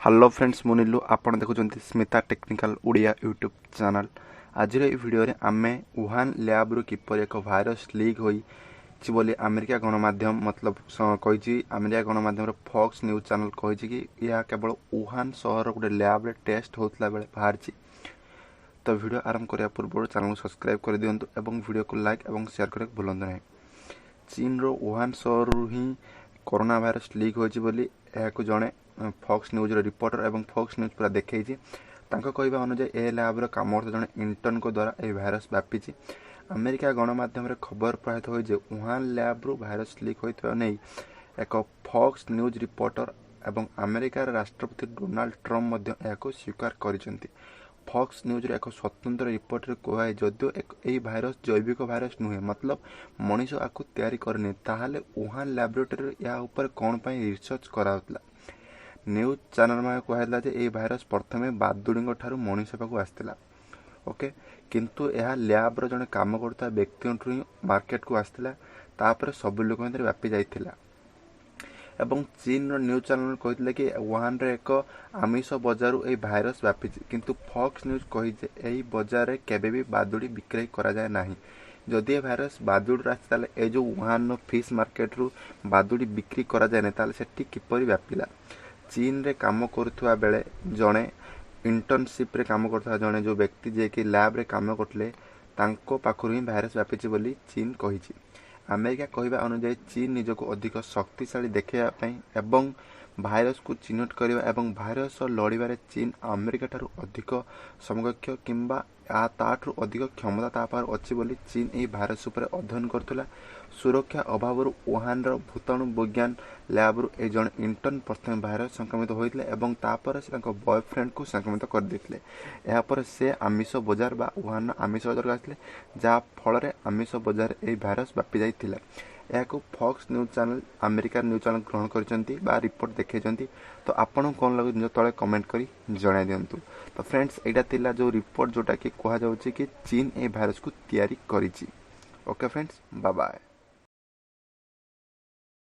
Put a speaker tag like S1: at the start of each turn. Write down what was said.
S1: Hello friends मुनिलु आपण देखुछंती Smita technical Odia YouTube channel. आज वीडियो रे आमे वुहान लैब रु किपर एक भाइरस लीक होई बोली अमेरिका गणमाध्यम मतलब कही अमेरिका गणमाध्यम फॉक्स न्यूज चैनल कही कि यह केवल वुहान शहर गोटे लैब रे टेस्ट होतला बेले बाहर। तो वीडियो आरंभ करने पूर्व चैनल को सब्सक्राइब कर दिंतु और वीडियो को लाइक और शेयर करने भूलु ना। चीन रो वुहान शहर ही कोरोना भाइरस लीक होइछि बोली यह जड़े फॉक्स न्यूज रिपोर्टर और फॉक्स न्यूज पूरा देखई कहवा अनुसार ए लैब्र काम जड़े इंटर्न को द्वारा यह भाइरस व्यापी। अमेरिका गणमाध्यम खबर प्रकाशित हो वुहान लैब्रु भाइरस लीक होता नहीं एक फॉक्स न्यूज रिपोर्टर और अमेरिकार राष्ट्रपति डोनाल्ड ट्रम्प स्वीकार कर। फॉक्स न्यूज एक स्वतंत्र रिपोर्ट रे कहुए जदियो यही भाइरस जैविक भाइरस नुहे मतलब मनीष आपको तैयारी करनी ताहले वुहान लैबोरेटरी या ऊपर कौन पाई रिसर्च कराउतला। न्यूज चैनल में कहला जे ए भाइरस प्रथमे बादुड़ी ठारू मनीष पाक आसला ओके किंतु यह लैब रो जने काम करता व्यक्ति ही मार्केट को आसला तापर सब लोक व्यापी जाइथिला। एवं चीन रो न्यूज चैनल कहते कि वुहान रे एक आमिष बजार यह भाइरस व्यापी किंतु फॉक्स न्यूज कही यही बजार रे केबे भी बादुड़ी बिक्री करा जाए नाही। जदि भाइरस बादुड़ी आसी ए जो वुहान फिश मार्केट रु बादुड़ी बिक्री करा जाए ताले सेठी किपरि व्यापिला। चीन रे काम करुवा बेले जड़े इंटर्नशिप रे काम करता जड़े जो व्यक्ति जे कि लैब रे काम करते तांको पाखरु ही भाइरस व्यापी बोली चीन कही। अमेरिका कहवा अनुसार चीन निजको अधिक शक्तिशाली देखापी एवं भाइरस को चिन्हट करने और भाइरस लड़वे चीन अमेरिका ठारू अधिक समकक्ष किंबा ताठू अधिक क्षमता तापार अच्छी बोली चीन यही भाइरस उपर अध्ययन करथुला। सुरक्षा अभाव वुहान भूताणु विज्ञान लैब्रु ए जन इंटर्न प्रथम भाइरस संक्रमित होते और तापर से बॉयफ्रेंड को संक्रमित करदे। यापर से आमिष बजार बा वुहान आमिष बजार को आसते जहाँ फल आमिष बजार यह भाइरस व्यापी जाइथिला। यह Fox news channel America news channel ग्रहण कर रिपोर्ट देखते तो आपन कौन लगे निज तले कमेंट करी जणाई दिंतु। तो फ्रेंड्स यहाँ थिला जो रिपोर्ट जोटा कि कहुच्छे कि चीन ए भाइरस को तैयारी करिछि। Okay friends bye bye.